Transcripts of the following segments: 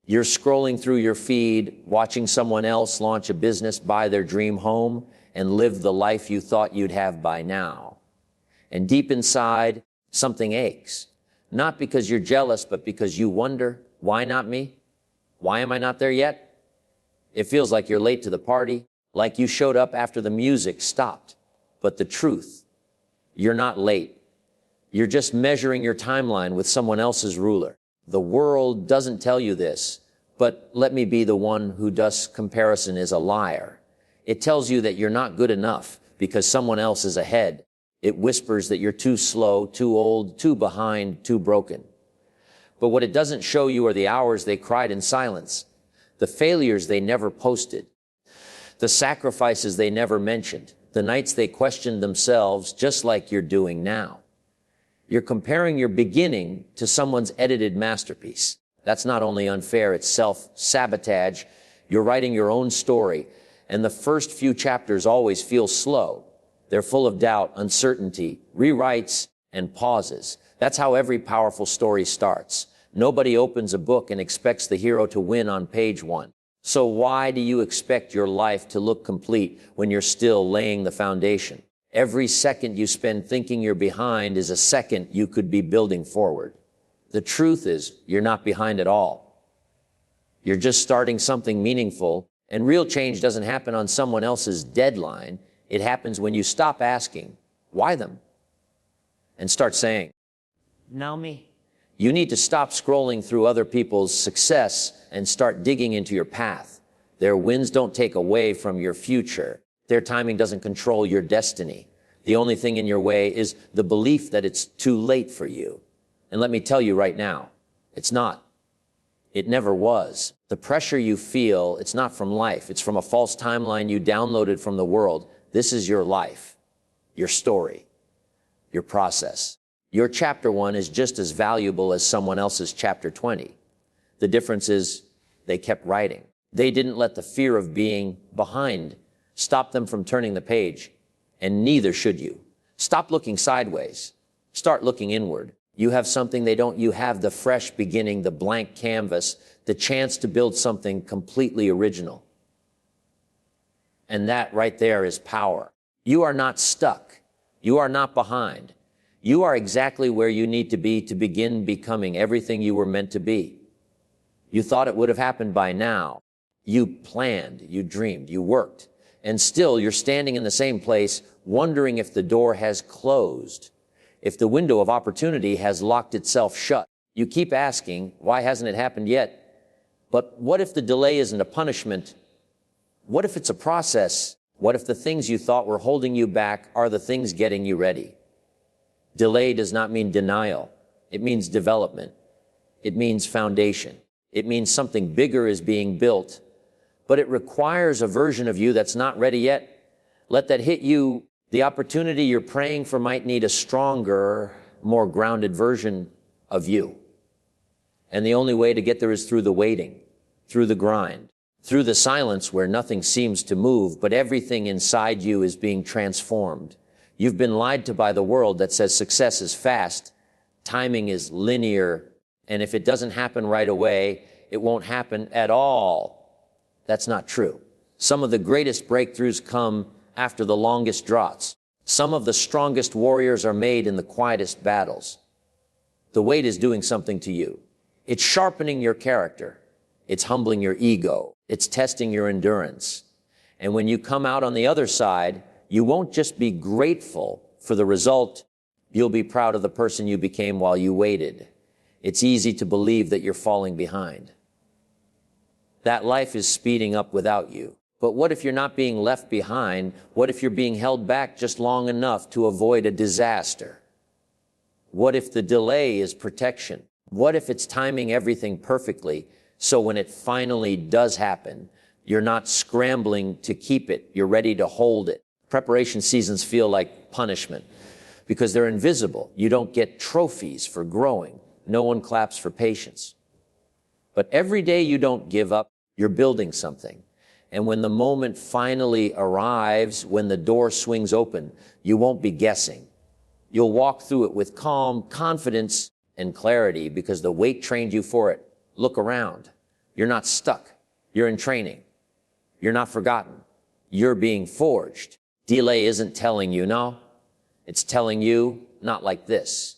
You're scrolling through your feed, watching someone else launch a business, buy their dream home, and live the life you thought you'd have by now. And deep inside, something aches. Not because you're jealous, but because you wonder, why not me? Why am I not there yet? It feels like you're late to the party, like you showed up after the music stopped. But the truth, you're not late. You're just measuring your timeline with someone else's ruler. The world doesn't tell you this, but let me be the one who does. Comparison is a liar. It tells you that you're not good enough because someone else is ahead. It whispers that you're too slow, too old, too behind, too broken. But what it doesn't show you are the hours they cried in silence, the failures they never posted, the sacrifices they never mentioned, the nights they questioned themselves just like you're doing now. You're comparing your beginning to someone's edited masterpiece. That's not only unfair, it's self-sabotage. You're writing your own story, and the first few chapters always feel slow. They're full of doubt, uncertainty, rewrites, and pauses. That's how every powerful story starts. Nobody opens a book and expects the hero to win on page 1. So why do you expect your life to look complete when you're still laying the foundation? Every second you spend thinking you're behind is a second you could be building forward. The truth is, you're not behind at all. You're just starting something meaningful, and real change doesn't happen on someone else's deadline. It happens when you stop asking, why them? And start saying, now me. You need to stop scrolling through other people's success and start digging into your path. Their wins don't take away from your future. Their timing doesn't control your destiny. The only thing in your way is the belief that it's too late for you. And let me tell you right now, it's not. It never was. The pressure you feel, it's not from life. It's from a false timeline you downloaded from the world. This is your life, your story, your process. Your chapter 1 is just as valuable as someone else's chapter 20. The difference is they kept writing. They didn't let the fear of being behind stop them from turning the page, and neither should you. Stop looking sideways. Start looking inward. You have something they don't. You have the fresh beginning, the blank canvas, the chance to build something completely original. And that right there is power. You are not stuck. You are not behind. You are exactly where you need to be to begin becoming everything you were meant to be. You thought it would have happened by now. You planned, you dreamed, you worked. And still you're standing in the same place, wondering if the door has closed, if the window of opportunity has locked itself shut. You keep asking, why hasn't it happened yet? But what if the delay isn't a punishment? What if it's a process? What if the things you thought were holding you back are the things getting you ready? Delay does not mean denial. It means development. It means foundation. It means something bigger is being built. But it requires a version of you that's not ready yet. Let that hit you. The opportunity you're praying for might need a stronger, more grounded version of you. And the only way to get there is through the waiting, through the grind, through the silence where nothing seems to move, but everything inside you is being transformed. You've been lied to by the world that says success is fast, timing is linear, and if it doesn't happen right away, it won't happen at all. That's not true. Some of the greatest breakthroughs come after the longest droughts. Some of the strongest warriors are made in the quietest battles. The wait is doing something to you. It's sharpening your character. It's humbling your ego. It's testing your endurance. And when you come out on the other side, you won't just be grateful for the result. You'll be proud of the person you became while you waited. It's easy to believe that you're falling behind, that life is speeding up without you. But what if you're not being left behind? What if you're being held back just long enough to avoid a disaster? What if the delay is protection? What if it's timing everything perfectly so when it finally does happen, you're not scrambling to keep it, you're ready to hold it? Preparation seasons feel like punishment because they're invisible. You don't get trophies for growing. No one claps for patience. But every day you don't give up, you're building something. And when the moment finally arrives, when the door swings open, you won't be guessing. You'll walk through it with calm, confidence, and clarity because the wait trained you for it. Look around. You're not stuck. You're in training. You're not forgotten. You're being forged. Delay isn't telling you no. It's telling you not like this,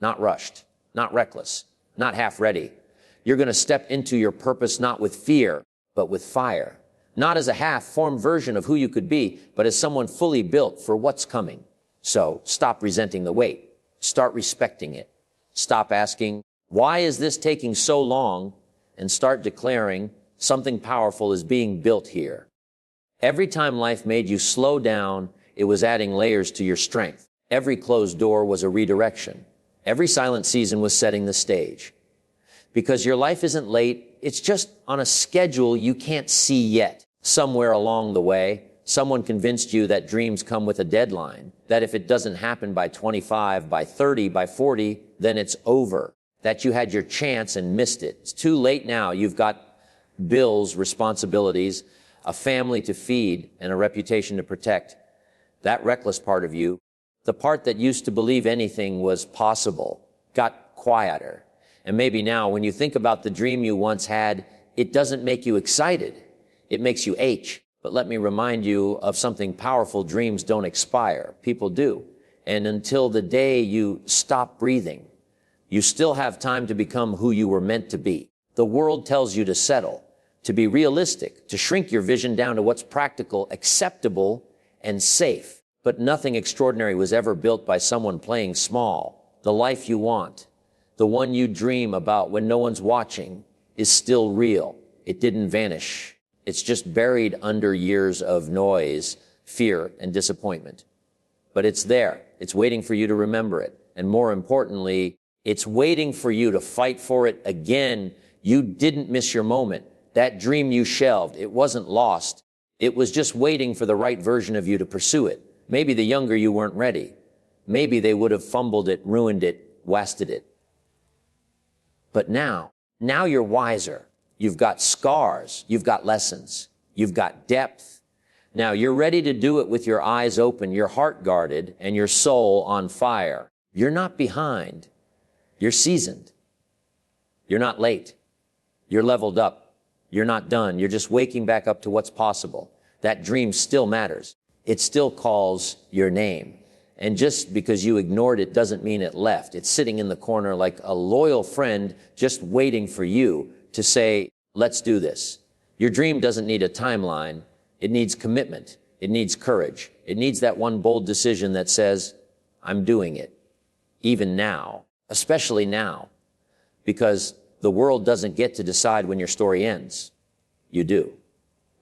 not rushed, not reckless, not half ready. You're going to step into your purpose not with fear, but with fire. Not as a half-formed version of who you could be, but as someone fully built for what's coming. So stop resenting the wait. Start respecting it. Stop asking, why is this taking so long? And start declaring something powerful is being built here. Every time life made you slow down, it was adding layers to your strength. Every closed door was a redirection. Every silent season was setting the stage. Because your life isn't late, it's just on a schedule you can't see yet. Somewhere along the way, someone convinced you that dreams come with a deadline, that if it doesn't happen by 25, by 30, by 40, then it's over, that you had your chance and missed it. It's too late now. You've got bills, responsibilities, a family to feed, and a reputation to protect. That reckless part of you, the part that used to believe anything was possible, got quieter. And maybe now, when you think about the dream you once had, it doesn't make you excited. It makes you ache. But let me remind you of something powerful. Dreams don't expire. People do. And until the day you stop breathing, you still have time to become who you were meant to be. The world tells you to settle, to be realistic, to shrink your vision down to what's practical, acceptable, and safe. But nothing extraordinary was ever built by someone playing small. The life you want, the one you dream about when no one's watching, is still real. It didn't vanish. It's just buried under years of noise, fear, and disappointment. But it's there. It's waiting for you to remember it. And more importantly, it's waiting for you to fight for it again. You didn't miss your moment. That dream you shelved, it wasn't lost. It was just waiting for the right version of you to pursue it. Maybe the younger you weren't ready. Maybe they would have fumbled it, ruined it, wasted it. But now you're wiser. You've got scars. You've got lessons. You've got depth. Now you're ready to do it with your eyes open, your heart guarded, and your soul on fire. You're not behind. You're seasoned. You're not late. You're leveled up. You're not done. You're just waking back up to what's possible. That dream still matters. It still calls your name. And just because you ignored it doesn't mean it left. It's sitting in the corner like a loyal friend just waiting for you to say, let's do this. Your dream doesn't need a timeline. It needs commitment. It needs courage. It needs that one bold decision that says, I'm doing it. Even now, especially now, because the world doesn't get to decide when your story ends. You do.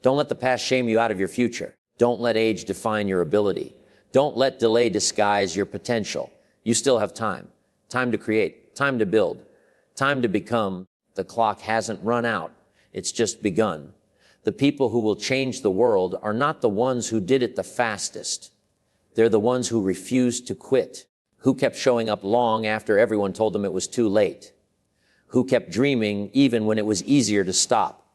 Don't let the past shame you out of your future. Don't let age define your ability. Don't let delay disguise your potential. You still have time. Time to create. Time to build. Time to become. The clock hasn't run out. It's just begun. The people who will change the world are not the ones who did it the fastest. They're the ones who refused to quit, who kept showing up long after everyone told them it was too late, who kept dreaming even when it was easier to stop,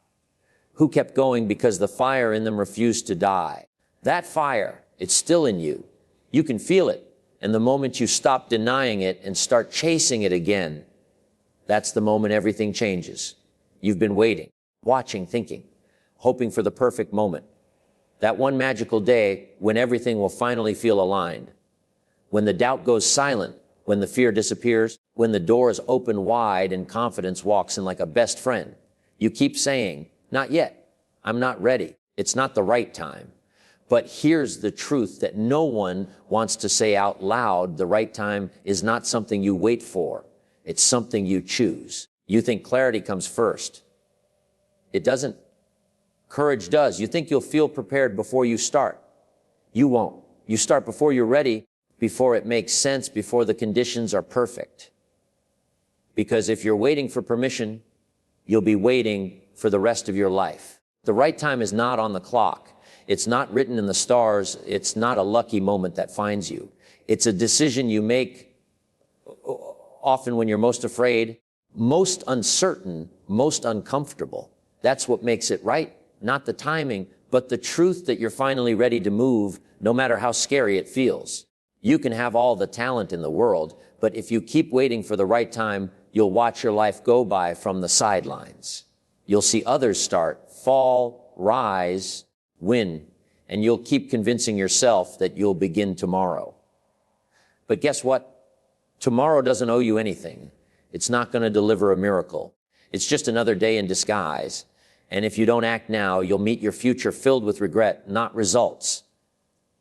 who kept going because the fire in them refused to die. That fire, it's still in you. You can feel it. And the moment you stop denying it and start chasing it again, that's the moment everything changes. You've been waiting, watching, thinking, hoping for the perfect moment. That one magical day when everything will finally feel aligned. When the doubt goes silent, when the fear disappears, when the doors open wide and confidence walks in like a best friend. You keep saying, not yet. I'm not ready. It's not the right time. But here's the truth that no one wants to say out loud. The right time is not something you wait for. It's something you choose. You think clarity comes first. It doesn't. Courage does. You think you'll feel prepared before you start. You won't. You start before you're ready, before it makes sense, before the conditions are perfect. Because if you're waiting for permission, you'll be waiting for the rest of your life. The right time is not on the clock. It's not written in the stars. It's not a lucky moment that finds you. It's a decision you make often when you're most afraid, most uncertain, most uncomfortable. That's what makes it right. Not the timing, but the truth that you're finally ready to move, no matter how scary it feels. You can have all the talent in the world, but if you keep waiting for the right time, you'll watch your life go by from the sidelines. You'll see others start, fall, rise, win, and you'll keep convincing yourself that you'll begin tomorrow. But guess what? Tomorrow doesn't owe you anything. It's not going to deliver a miracle. It's just another day in disguise. And if you don't act now, you'll meet your future filled with regret, not results.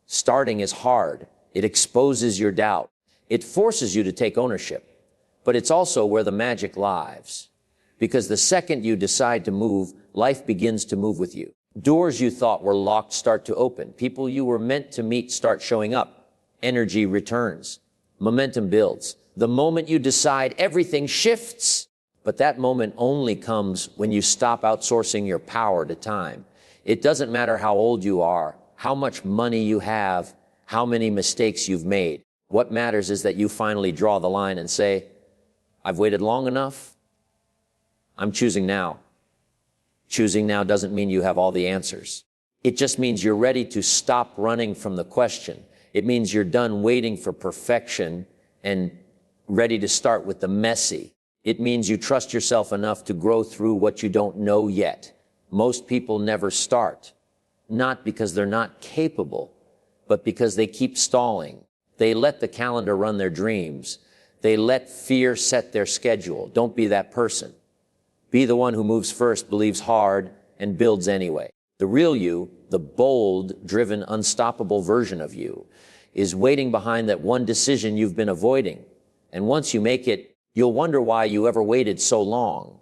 Starting is hard. It exposes your doubt. It forces you to take ownership. But it's also where the magic lies. Because the second you decide to move, life begins to move with you. Doors you thought were locked start to open. People you were meant to meet start showing up. Energy returns. Momentum builds. The moment you decide, everything shifts. But that moment only comes when you stop outsourcing your power to time. It doesn't matter how old you are, how much money you have, how many mistakes you've made. What matters is that you finally draw the line and say, I've waited long enough. I'm choosing now. Choosing now doesn't mean you have all the answers. It just means you're ready to stop running from the question. It means you're done waiting for perfection and ready to start with the messy. It means you trust yourself enough to grow through what you don't know yet. Most people never start, not because they're not capable, but because they keep stalling. They let the calendar run their dreams. They let fear set their schedule. Don't be that person. Be the one who moves first, believes hard, and builds anyway. The real you, the bold, driven, unstoppable version of you, is waiting behind that one decision you've been avoiding. And once you make it, you'll wonder why you ever waited so long.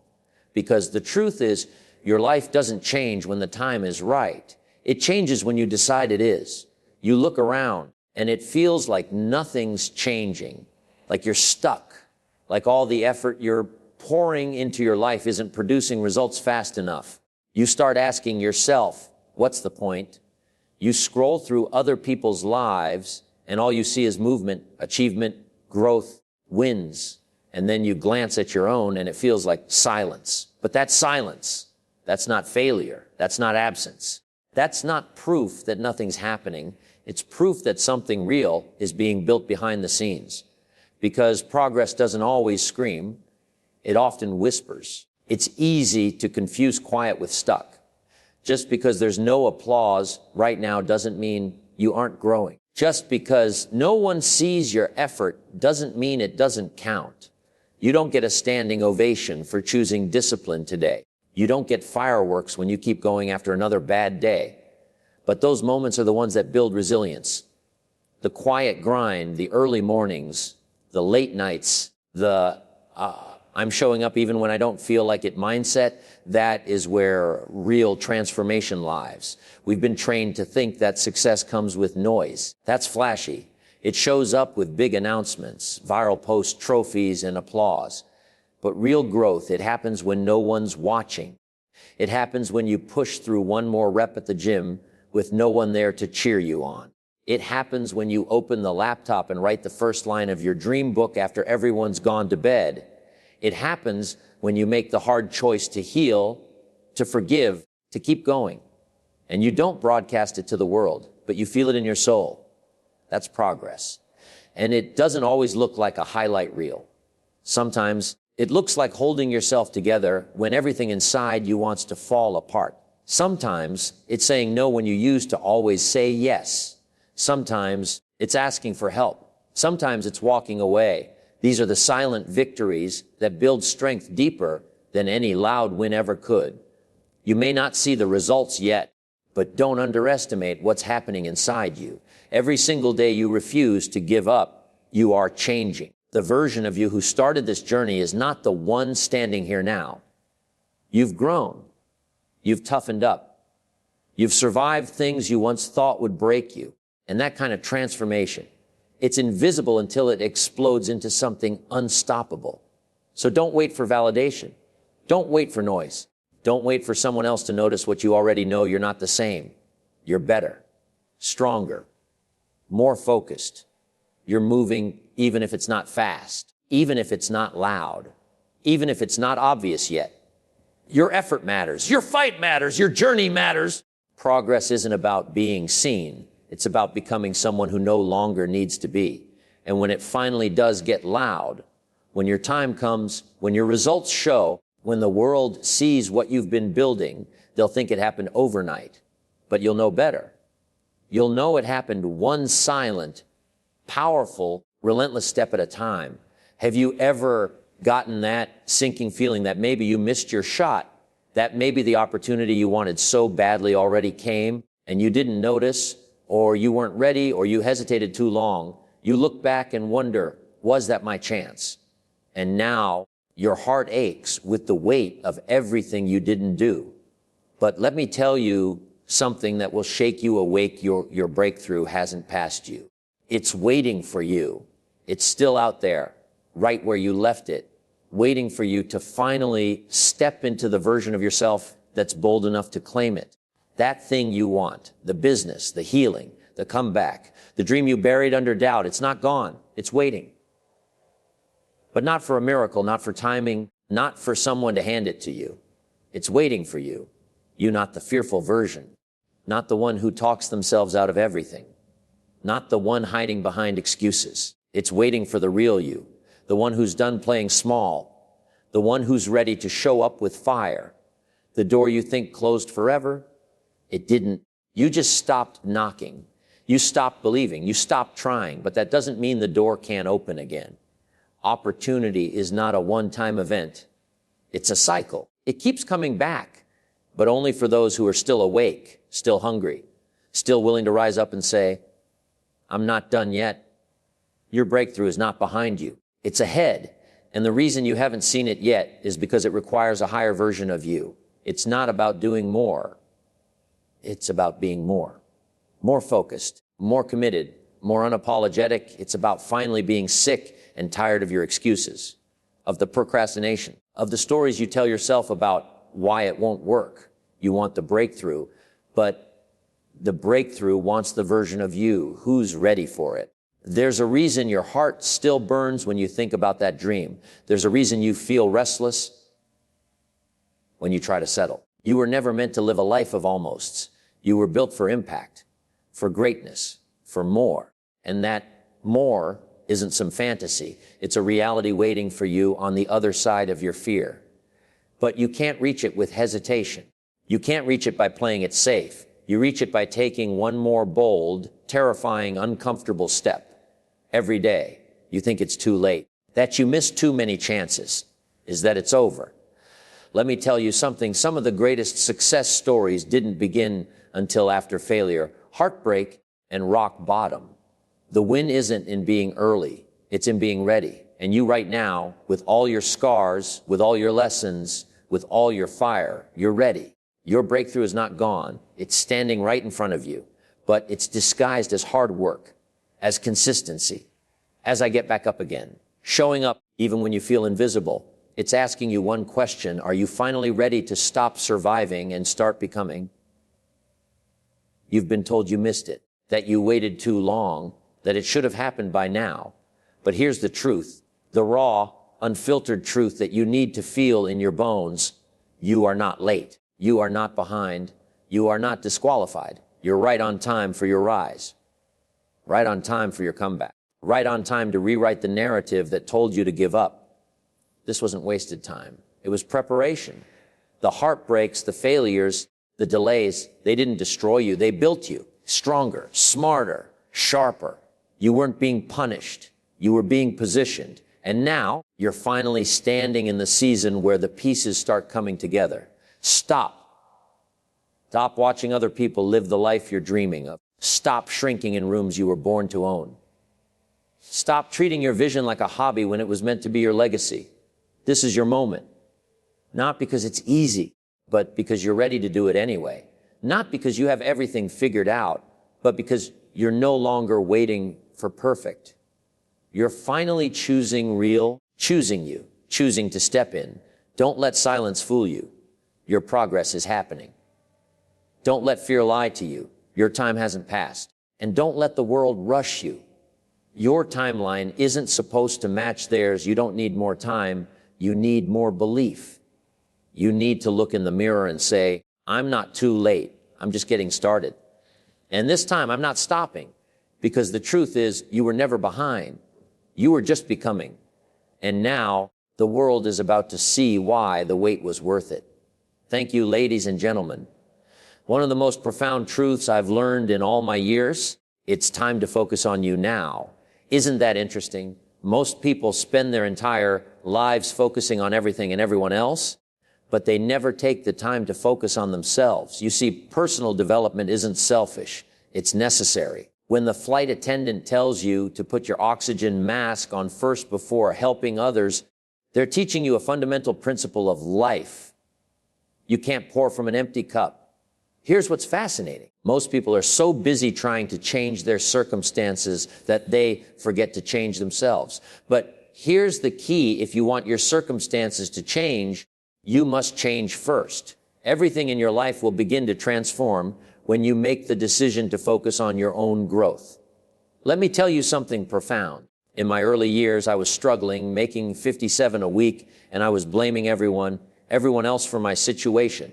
Because the truth is, your life doesn't change when the time is right. It changes when you decide it is. You look around, and it feels like nothing's changing, like you're stuck, like all the effort you're pouring into your life isn't producing results fast enough. You start asking yourself, what's the point? You scroll through other people's lives, and all you see is movement, achievement, growth, wins. And then you glance at your own, and it feels like silence. But that's silence. That's not failure. That's not absence. That's not proof that nothing's happening. It's proof that something real is being built behind the scenes. Because progress doesn't always scream. It often whispers. It's easy to confuse quiet with stuck. Just because there's no applause right now doesn't mean you aren't growing. Just because no one sees your effort doesn't mean it doesn't count. You don't get a standing ovation for choosing discipline today. You don't get fireworks when you keep going after another bad day. But those moments are the ones that build resilience. The quiet grind, the early mornings, the late nights, I'm showing up even when I don't feel like it mindset, that is where real transformation lies. We've been trained to think that success comes with noise. That's flashy. It shows up with big announcements, viral posts, trophies, and applause. But real growth, it happens when no one's watching. It happens when you push through one more rep at the gym with no one there to cheer you on. It happens when you open the laptop and write the first line of your dream book after everyone's gone to bed. It happens when you make the hard choice to heal, to forgive, to keep going. And you don't broadcast it to the world, but you feel it in your soul. That's progress. And it doesn't always look like a highlight reel. Sometimes it looks like holding yourself together when everything inside you wants to fall apart. Sometimes it's saying no when you used to always say yes. Sometimes it's asking for help. Sometimes it's walking away. These are the silent victories that build strength deeper than any loud win ever could. You may not see the results yet, but don't underestimate what's happening inside you. Every single day you refuse to give up, you are changing. The version of you who started this journey is not the one standing here now. You've grown. You've toughened up. You've survived things you once thought would break you. And that kind of transformation, it's invisible until it explodes into something unstoppable. So don't wait for validation. Don't wait for noise. Don't wait for someone else to notice what you already know. You're not the same. You're better, stronger, more focused. You're moving even if it's not fast, even if it's not loud, even if it's not obvious yet. Your effort matters. Your fight matters. Your journey matters. Progress isn't about being seen. It's about becoming someone who no longer needs to be. And when it finally does get loud, when your time comes, when your results show, When the world sees what you've been building, they'll think it happened overnight, but you'll know better. You'll know it happened one silent, powerful, relentless step at a time. Have you ever gotten that sinking feeling that maybe you missed your shot, that maybe the opportunity you wanted so badly already came and you didn't notice, or you weren't ready, or you hesitated too long? You look back and wonder, was that my chance? And now your heart aches with the weight of everything you didn't do. But let me tell you something that will shake you awake. Your breakthrough hasn't passed you. It's waiting for you. It's still out there, right where you left it, waiting for you to finally step into the version of yourself that's bold enough to claim it. That thing you want, the business, the healing, the comeback, the dream you buried under doubt, it's not gone. It's waiting. But not for a miracle, not for timing, not for someone to hand it to you. It's waiting for you. You, not the fearful version, not the one who talks themselves out of everything, not the one hiding behind excuses. It's waiting for the real you, the one who's done playing small, the one who's ready to show up with fire. The door you think closed forever, it didn't. You just stopped knocking. You stopped believing. You stopped trying. But that doesn't mean the door can't open again. Opportunity is not a one-time event. It's a cycle. It keeps coming back, but only for those who are still awake, still hungry, still willing to rise up and say, I'm not done yet. Your breakthrough is not behind you. It's ahead. And the reason you haven't seen it yet is because it requires a higher version of you. It's not about doing more. It's about being more focused, more committed, more unapologetic. It's about finally being sick and tired of your excuses, of the procrastination, of the stories you tell yourself about why it won't work. You want the breakthrough, but the breakthrough wants the version of you who's ready for it. There's a reason your heart still burns when you think about that dream. There's a reason you feel restless when you try to settle. You were never meant to live a life of almosts. You were built for impact, for greatness, for more. And that more isn't some fantasy. It's a reality waiting for you on the other side of your fear. But you can't reach it with hesitation. You can't reach it by playing it safe. You reach it by taking one more bold, terrifying, uncomfortable step. Every day, you think it's too late, that you missed too many chances, is that it's over. Let me tell you something. Some of the greatest success stories didn't begin until after failure, heartbreak, and rock bottom. The win isn't in being early, it's in being ready. And you right now, with all your scars, with all your lessons, with all your fire, you're ready. Your breakthrough is not gone. It's standing right in front of you, but it's disguised as hard work, as consistency, as I get back up again, showing up even when you feel invisible. It's asking you one question: are you finally ready to stop surviving and start becoming? You've been told you missed it, that you waited too long, that it should have happened by now. But here's the truth, the raw, unfiltered truth that you need to feel in your bones. You are not late. You are not behind. You are not disqualified. You're right on time for your rise. Right on time for your comeback. Right on time to rewrite the narrative that told you to give up. This wasn't wasted time. It was preparation. The heartbreaks, the failures, the delays, they didn't destroy you. They built you stronger, smarter, sharper. You weren't being punished. You were being positioned. And now you're finally standing in the season where the pieces start coming together. Stop. Stop watching other people live the life you're dreaming of. Stop shrinking in rooms you were born to own. Stop treating your vision like a hobby when it was meant to be your legacy. This is your moment. Not because it's easy, but because you're ready to do it anyway. Not because you have everything figured out, but because you're no longer waiting for perfect. You're finally choosing real, choosing you, choosing to step in. Don't let silence fool you. Your progress is happening. Don't let fear lie to you. Your time hasn't passed. And don't let the world rush you. Your timeline isn't supposed to match theirs. You don't need more time. You need more belief. You need to look in the mirror and say, I'm not too late. I'm just getting started. And this time I'm not stopping, because the truth is you were never behind. You were just becoming. And now The world is about to see why the wait was worth it. Thank you, ladies and gentlemen. One of the most profound truths I've learned in all my years, it's time to focus on you now. Isn't that interesting? Most people spend their entire lives focusing on everything and everyone else, but they never take the time to focus on themselves. You see, personal development isn't selfish. It's necessary. When the flight attendant tells you to put your oxygen mask on first before helping others, they're teaching you a fundamental principle of life. You can't pour from an empty cup. Here's what's fascinating. Most people are so busy trying to change their circumstances that they forget to change themselves. But here's the key: if you want your circumstances to change, you must change first. Everything in your life will begin to transform when you make the decision to focus on your own growth. Let me tell you something profound. In my early years, I was struggling, making 57 a week, and I was blaming everyone else for my situation.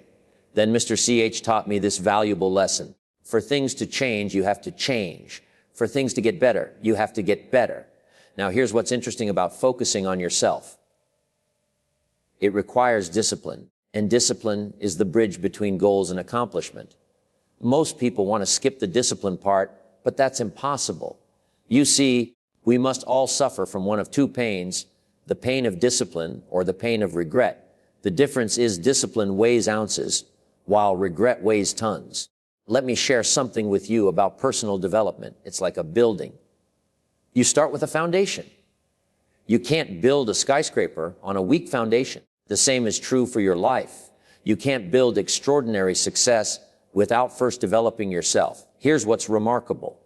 Then Mr. CH taught me this valuable lesson. For things to change, you have to change. For things to get better, you have to get better. Now, here's what's interesting about focusing on yourself. It requires discipline, and discipline is the bridge between goals and accomplishment. Most people want to skip the discipline part, but that's impossible. You see, we must all suffer from one of two pains: the pain of discipline or the pain of regret. The difference is discipline weighs ounces, while regret weighs tons. Let me share something with you about personal development. It's like a building. You start with a foundation. You can't build a skyscraper on a weak foundation. The same is true for your life. You can't build extraordinary success without first developing yourself. Here's what's remarkable.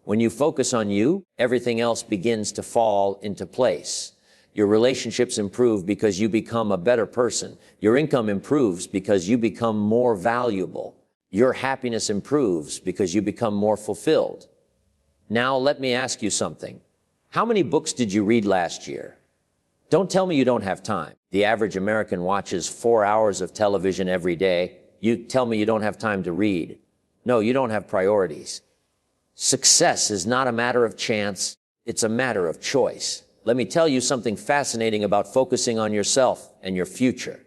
When you focus on you, everything else begins to fall into place. Your relationships improve because you become a better person. Your income improves because you become more valuable. Your happiness improves because you become more fulfilled. Now, let me ask you something. How many books did you read last year? Don't tell me you don't have time. The average American watches 4 hours of television every day. You tell me you don't have time to read. No, you don't have priorities. Success is not a matter of chance. It's a matter of choice. Let me tell you something fascinating about focusing on yourself and your future.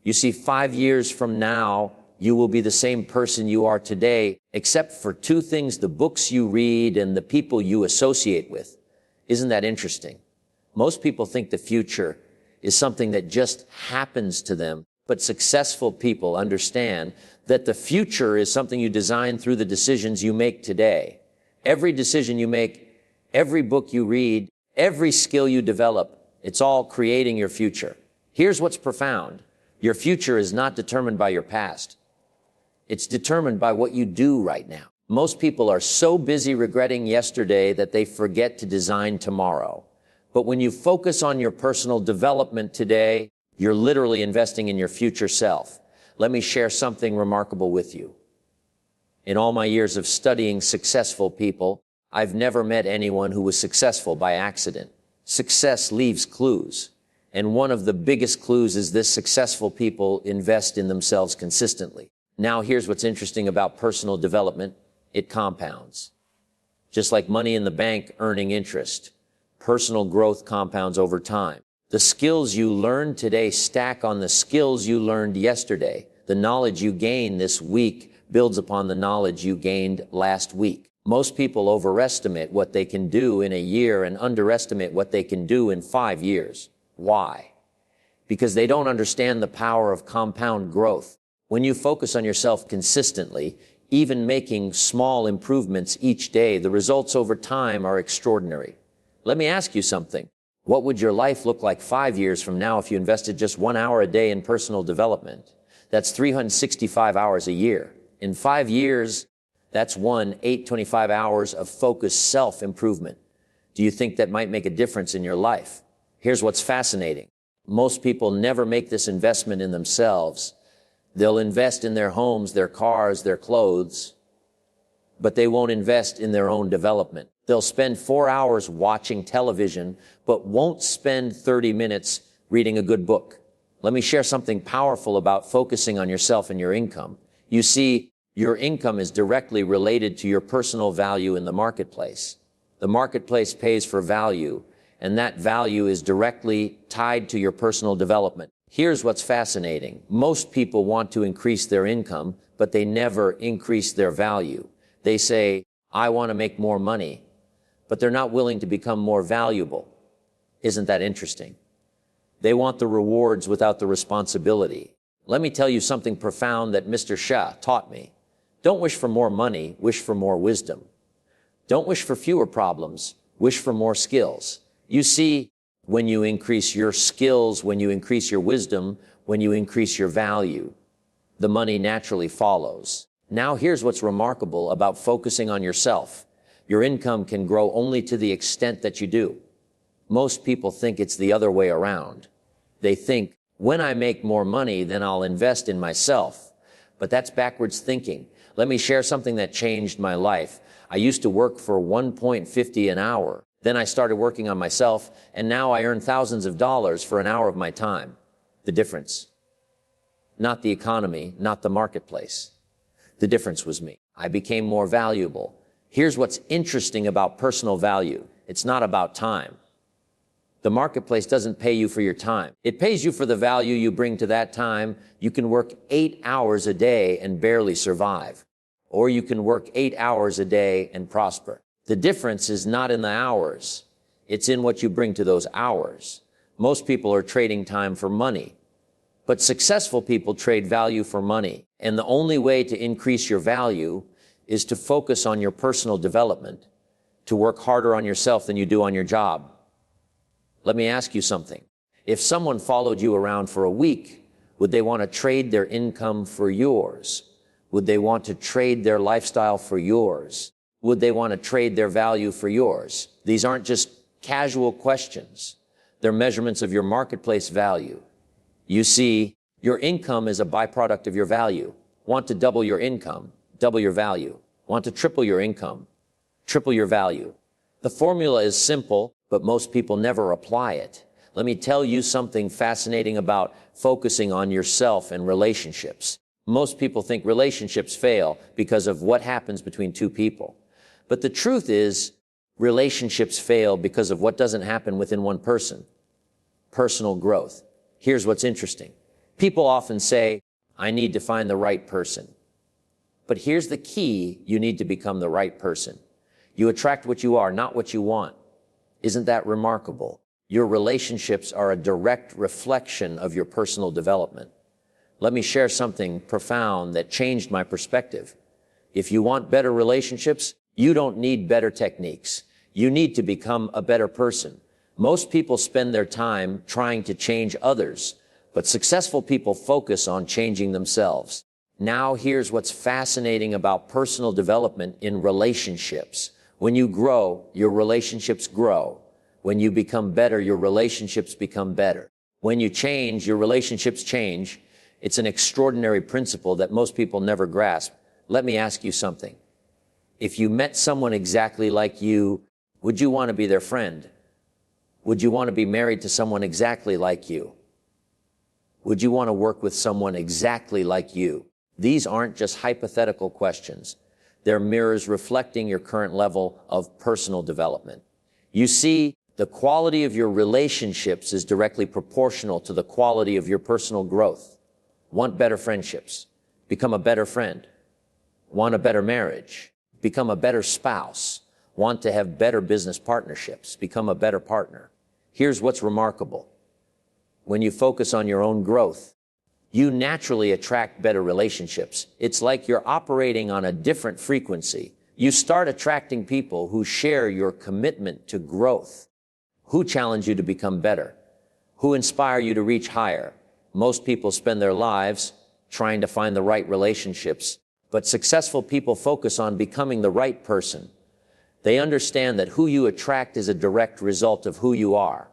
You see, 5 years from now, you will be the same person you are today, except for two things: the books you read and the people you associate with. Isn't that interesting? Most people think the future is something that just happens to them, but successful people understand that the future is something you design through the decisions you make today. Every decision you make, every book you read, every skill you develop, it's all creating your future. Here's what's profound. Your future is not determined by your past. It's determined by what you do right now. Most people are so busy regretting yesterday that they forget to design tomorrow. But when you focus on your personal development today, you're literally investing in your future self. Let me share something remarkable with you. In all my years of studying successful people, I've never met anyone who was successful by accident. Success leaves clues. And one of the biggest clues is this: successful people invest in themselves consistently. Now, here's what's interesting about personal development. It compounds. Just like money in the bank earning interest, personal growth compounds over time. The skills you learn today stack on the skills you learned yesterday. The knowledge you gain this week builds upon the knowledge you gained last week. Most people overestimate what they can do in a year and underestimate what they can do in 5 years. Why? Because they don't understand the power of compound growth. When you focus on yourself consistently, even making small improvements each day, the results over time are extraordinary. Let me ask you something. What would your life look like 5 years from now if you invested just 1 hour a day in personal development? That's 365 hours a year. In 5 years, that's 825 hours of focused self-improvement. Do you think that might make a difference in your life? Here's what's fascinating. Most people never make this investment in themselves. They'll invest in their homes, their cars, their clothes, but they won't invest in their own development. They'll spend 4 hours watching television, but won't spend 30 minutes reading a good book. Let me share something powerful about focusing on yourself and your income. You see, your income is directly related to your personal value in the marketplace. The marketplace pays for value, and that value is directly tied to your personal development. Here's what's fascinating. Most people want to increase their income, but they never increase their value. They say, I want to make more money, but they're not willing to become more valuable. Isn't that interesting? They want the rewards without the responsibility. Let me tell you something profound that Mr. Shah taught me. Don't wish for more money, wish for more wisdom. Don't wish for fewer problems, wish for more skills. You see, when you increase your skills, when you increase your wisdom, when you increase your value, the money naturally follows. Now here's what's remarkable about focusing on yourself. Your income can grow only to the extent that you do. Most people think it's the other way around. They think, when I make more money, then I'll invest in myself. But that's backwards thinking. Let me share something that changed my life. I used to work for $1.50 an hour. Then I started working on myself, and now I earn thousands of dollars for an hour of my time. The difference. Not the economy, not the marketplace. The difference was me. I became more valuable. Here's what's interesting about personal value. It's not about time. The marketplace doesn't pay you for your time. It pays you for the value you bring to that time. You can work 8 hours a day and barely survive. Or you can work 8 hours a day and prosper. The difference is not in the hours. It's in what you bring to those hours. Most people are trading time for money. But successful people trade value for money. And the only way to increase your value is to focus on your personal development, to work harder on yourself than you do on your job. Let me ask you something. If someone followed you around for a week, would they want to trade their income for yours? Would they want to trade their lifestyle for yours? Would they want to trade their value for yours? These aren't just casual questions. They're measurements of your marketplace value. You see, your income is a byproduct of your value. Want to double your income, double your value. Want to triple your income, triple your value. The formula is simple, but most people never apply it. Let me tell you something fascinating about focusing on yourself and relationships. Most people think relationships fail because of what happens between two people. But the truth is, relationships fail because of what doesn't happen within one person. Personal growth. Here's what's interesting. People often say, I need to find the right person. But here's the key, you need to become the right person. You attract what you are, not what you want. Isn't that remarkable? Your relationships are a direct reflection of your personal development. Let me share something profound that changed my perspective. If you want better relationships, you don't need better techniques. You need to become a better person. Most people spend their time trying to change others, but successful people focus on changing themselves. Now here's what's fascinating about personal development in relationships. When you grow, your relationships grow. When you become better, your relationships become better. When you change, your relationships change. It's an extraordinary principle that most people never grasp. Let me ask you something. If you met someone exactly like you, would you want to be their friend? Would you want to be married to someone exactly like you? Would you want to work with someone exactly like you? These aren't just hypothetical questions. They're mirrors reflecting your current level of personal development. You see, the quality of your relationships is directly proportional to the quality of your personal growth. Want better friendships? Become a better friend. Want a better marriage? Become a better spouse. Want to have better business partnerships? Become a better partner. Here's what's remarkable. When you focus on your own growth, you naturally attract better relationships. It's like you're operating on a different frequency. You start attracting people who share your commitment to growth, who challenge you to become better, who inspire you to reach higher. Most people spend their lives trying to find the right relationships, but successful people focus on becoming the right person. They understand that who you attract is a direct result of who you are.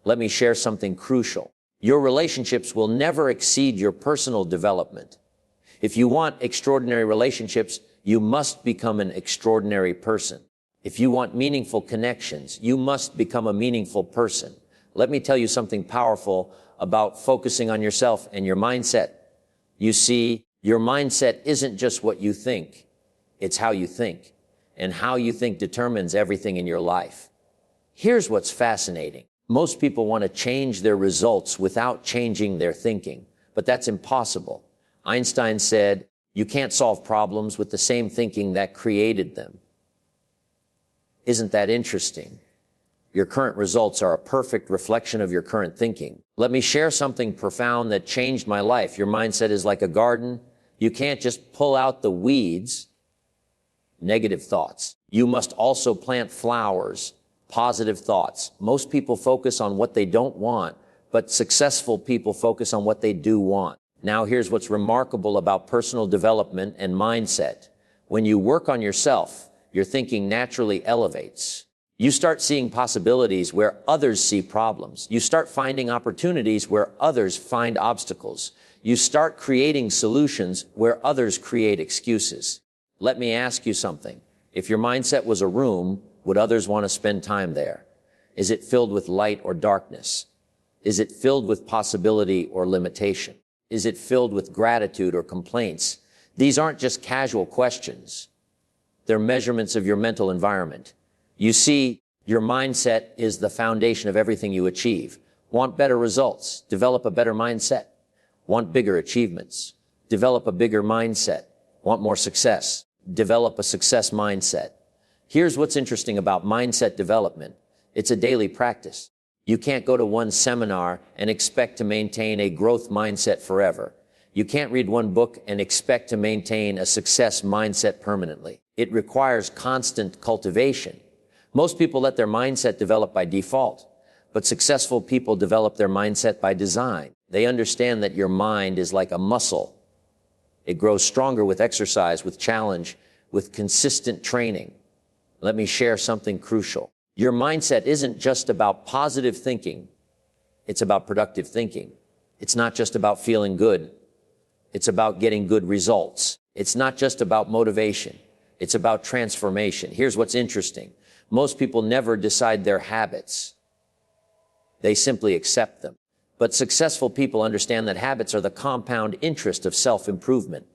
Let me share something crucial. Your relationships will never exceed your personal development. If you want extraordinary relationships, you must become an extraordinary person. If you want meaningful connections, you must become a meaningful person. Let me tell you something powerful about focusing on yourself and your mindset. You see, your mindset isn't just what you think, it's how you think. And how you think determines everything in your life. Here's what's fascinating. Most people want to change their results without changing their thinking, but that's impossible. Einstein said, you can't solve problems with the same thinking that created them. Isn't that interesting? Your current results are a perfect reflection of your current thinking. Let me share something profound that changed my life. Your mindset is like a garden. You can't just pull out the weeds, negative thoughts. You must also plant flowers, positive thoughts. Most people focus on what they don't want, but successful people focus on what they do want. Now, here's what's remarkable about personal development and mindset. When you work on yourself, your thinking naturally elevates. You start seeing possibilities where others see problems. You start finding opportunities where others find obstacles. You start creating solutions where others create excuses. Let me ask you something. If your mindset was a room, would others want to spend time there? Is it filled with light or darkness? Is it filled with possibility or limitation? Is it filled with gratitude or complaints? These aren't just casual questions. They're measurements of your mental environment. You see, your mindset is the foundation of everything you achieve. Want better results? Develop a better mindset. Want bigger achievements? Develop a bigger mindset. Want more success? Develop a success mindset. Here's what's interesting about mindset development. It's a daily practice. You can't go to one seminar and expect to maintain a growth mindset forever. You can't read one book and expect to maintain a success mindset permanently. It requires constant cultivation. Most people let their mindset develop by default, but successful people develop their mindset by design. They understand that your mind is like a muscle. It grows stronger with exercise, with challenge, with consistent training. Let me share something crucial. Your mindset isn't just about positive thinking. It's about productive thinking. It's not just about feeling good. It's about getting good results. It's not just about motivation. It's about transformation. Here's what's interesting. Most people never decide their habits. They simply accept them. But successful people understand that habits are the compound interest of self-improvement.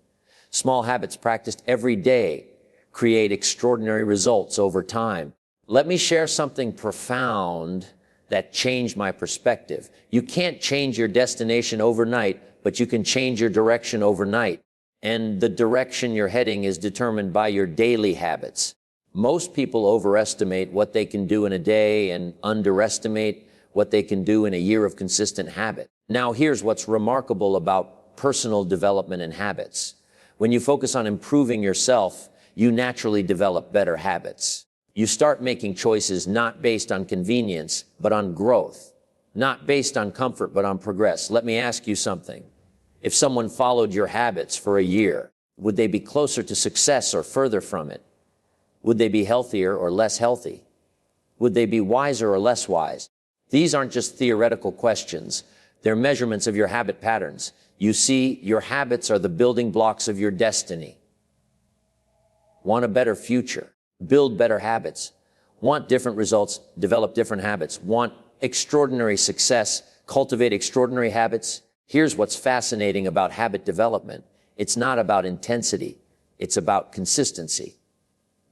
Small habits practiced every day create extraordinary results over time. Let me share something profound that changed my perspective. You can't change your destination overnight, but you can change your direction overnight. And the direction you're heading is determined by your daily habits. Most people overestimate what they can do in a day and underestimate what they can do in a year of consistent habit. Now, here's what's remarkable about personal development and habits. When you focus on improving yourself, you naturally develop better habits. You start making choices not based on convenience, but on growth. Not based on comfort, but on progress. Let me ask you something. If someone followed your habits for a year, would they be closer to success or further from it? Would they be healthier or less healthy? Would they be wiser or less wise? These aren't just theoretical questions. They're measurements of your habit patterns. You see, your habits are the building blocks of your destiny. Want a better future? Build better habits. Want different results? Develop different habits. Want extraordinary success? Cultivate extraordinary habits. Here's what's fascinating about habit development. It's not about intensity. It's about consistency.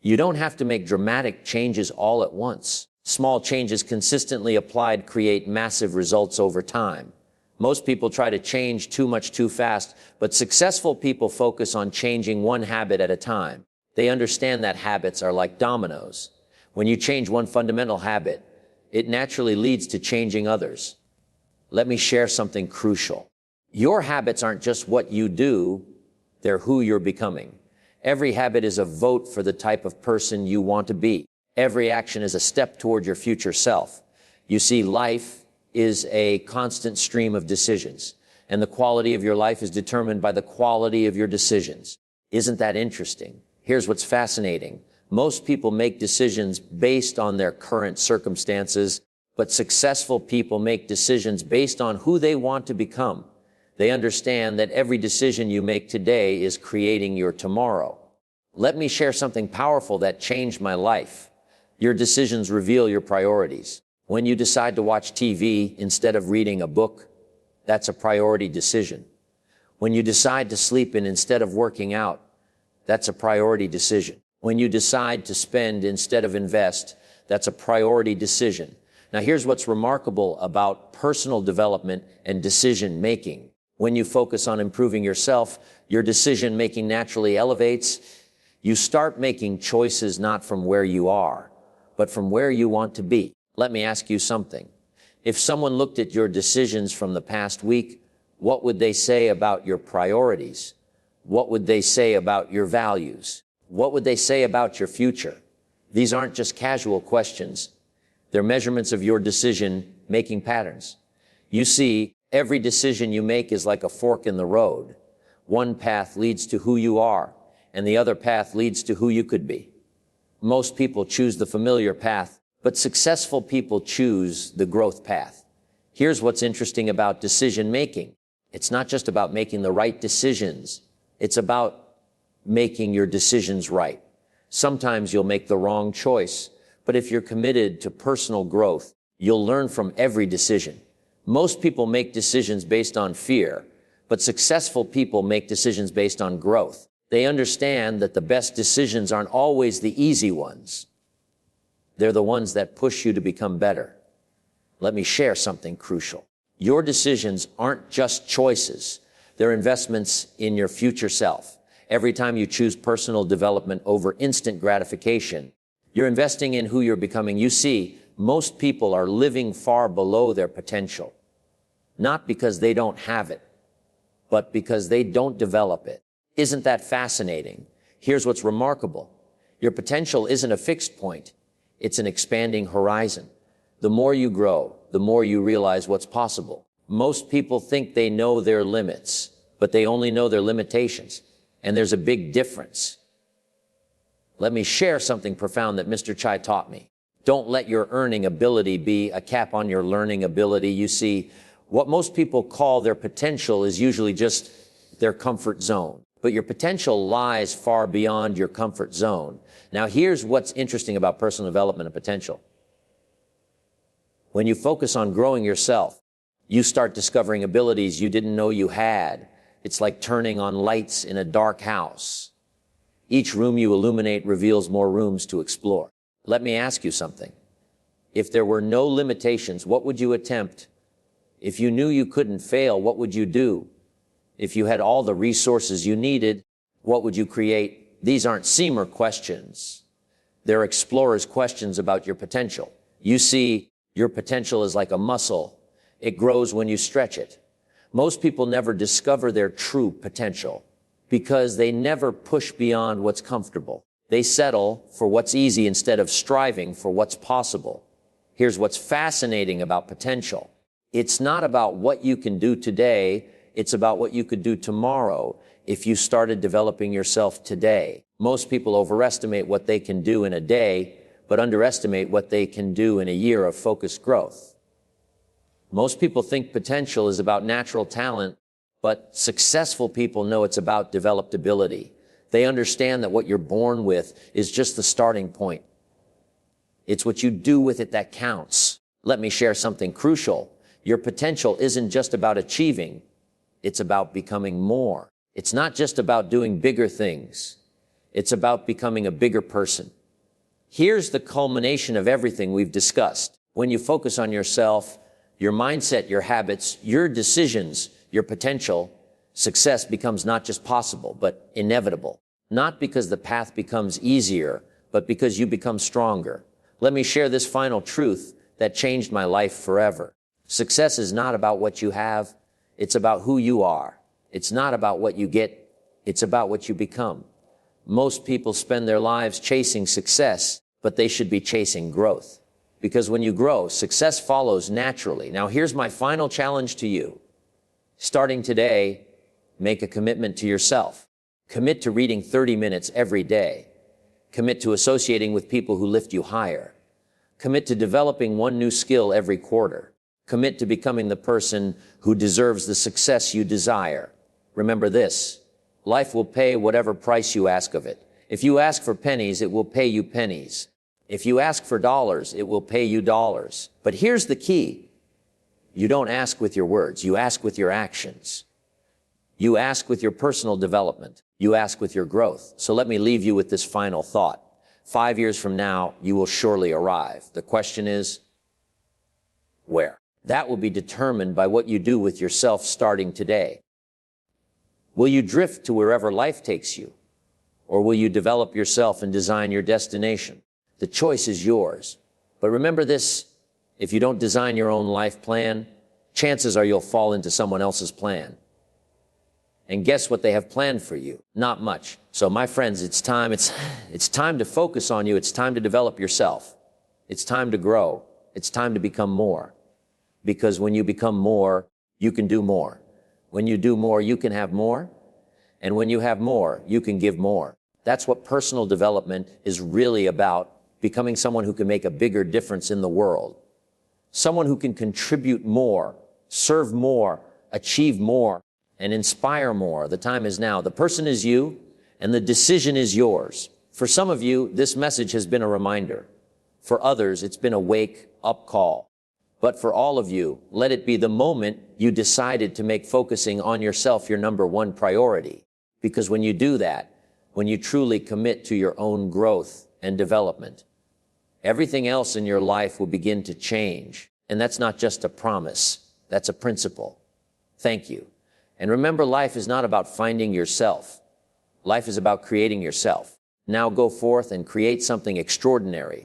You don't have to make dramatic changes all at once. Small changes consistently applied create massive results over time. Most people try to change too much too fast, but successful people focus on changing one habit at a time. They understand that habits are like dominoes. When you change one fundamental habit, it naturally leads to changing others. Let me share something crucial. Your habits aren't just what you do, they're who you're becoming. Every habit is a vote for the type of person you want to be. Every action is a step toward your future self. You see, life is a constant stream of decisions, and the quality of your life is determined by the quality of your decisions. Isn't that interesting? Here's what's fascinating. Most people make decisions based on their current circumstances, but successful people make decisions based on who they want to become. They understand that every decision you make today is creating your tomorrow. Let me share something powerful that changed my life. Your decisions reveal your priorities. When you decide to watch TV instead of reading a book, that's a priority decision. When you decide to sleep in instead of working out, that's a priority decision. When you decide to spend instead of invest, That's a priority decision. Now, here's what's remarkable about personal development and decision making. When you focus on improving yourself, your decision making naturally elevates. You start making choices not from where you are, but from where you want to be. Let me ask you something. If someone looked at your decisions from the past week, what would they say about your priorities? What would they say about your values? What would they say about your future? These aren't just casual questions. They're measurements of your decision-making patterns. You see, every decision you make is like a fork in the road. One path leads to who you are, and the other path leads to who you could be. Most people choose the familiar path, but successful people choose the growth path. Here's what's interesting about decision-making. It's not just about making the right decisions. It's about making your decisions right. Sometimes you'll make the wrong choice, but if you're committed to personal growth, you'll learn from every decision. Most people make decisions based on fear, but successful people make decisions based on growth. They understand that the best decisions aren't always the easy ones. They're the ones that push you to become better. Let me share something crucial. Your decisions aren't just choices. They're investments in your future self. Every time you choose personal development over instant gratification, you're investing in who you're becoming. You see, most people are living far below their potential, not because they don't have it, but because they don't develop it. Isn't that fascinating? Here's what's remarkable. Your potential isn't a fixed point. It's an expanding horizon. The more you grow, the more you realize what's possible. Most people think they know their limits, but they only know their limitations. And there's a big difference. Let me share something profound that Mr. Chai taught me. Don't let your earning ability be a cap on your learning ability. You see, what most people call their potential is usually just their comfort zone. But your potential lies far beyond your comfort zone. Now, here's what's interesting about personal development and potential. When you focus on growing yourself, you start discovering abilities you didn't know you had. It's like turning on lights in a dark house. Each room you illuminate reveals more rooms to explore. Let me ask you something. If there were no limitations, what would you attempt? If you knew you couldn't fail, what would you do? If you had all the resources you needed, what would you create? These aren't seamer questions. They're explorers' questions about your potential. You see, your potential is like a muscle. It grows when you stretch it. Most people never discover their true potential because they never push beyond what's comfortable. They settle for what's easy instead of striving for what's possible. Here's what's fascinating about potential. It's not about what you can do today. It's about what you could do tomorrow if you started developing yourself today. Most people overestimate what they can do in a day, but underestimate what they can do in a year of focused growth. Most people think potential is about natural talent, but successful people know it's about developed ability. They understand that what you're born with is just the starting point. It's what you do with it that counts. Let me share something crucial. Your potential isn't just about achieving. It's about becoming more. It's not just about doing bigger things. It's about becoming a bigger person. Here's the culmination of everything we've discussed. When you focus on yourself, your mindset, your habits, your decisions, your potential, success becomes not just possible, but inevitable. Not because the path becomes easier, but because you become stronger. Let me share this final truth that changed my life forever. Success is not about what you have. It's about who you are. It's not about what you get. It's about what you become. Most people spend their lives chasing success, but they should be chasing growth. Because when you grow, success follows naturally. Now, here's my final challenge to you. Starting today, make a commitment to yourself. Commit to reading 30 minutes every day. Commit to associating with people who lift you higher. Commit to developing one new skill every quarter. Commit to becoming the person who deserves the success you desire. Remember this, life will pay whatever price you ask of it. If you ask for pennies, it will pay you pennies. If you ask for dollars, it will pay you dollars. But here's the key. You don't ask with your words. You ask with your actions. You ask with your personal development. You ask with your growth. So let me leave you with this final thought. 5 years from now, you will surely arrive. The question is, where? That will be determined by what you do with yourself starting today. Will you drift to wherever life takes you? Or will you develop yourself and design your destination? The choice is yours. But remember this, if you don't design your own life plan, chances are you'll fall into someone else's plan. And guess what they have planned for you? Not much. So my friends, it's time to focus on you. It's time to develop yourself. It's time to grow. It's time to become more. Because when you become more, you can do more. When you do more, you can have more. And when you have more, you can give more. That's what personal development is really about, becoming someone who can make a bigger difference in the world. Someone who can contribute more, serve more, achieve more, and inspire more. The time is now. The person is you, and the decision is yours. For some of you, this message has been a reminder. For others, it's been a wake-up call. But for all of you, let it be the moment you decided to make focusing on yourself your number one priority. Because when you do that, when you truly commit to your own growth and development, everything else in your life will begin to change. And that's not just a promise, that's a principle. Thank you. And remember, life is not about finding yourself. Life is about creating yourself. Now go forth and create something extraordinary.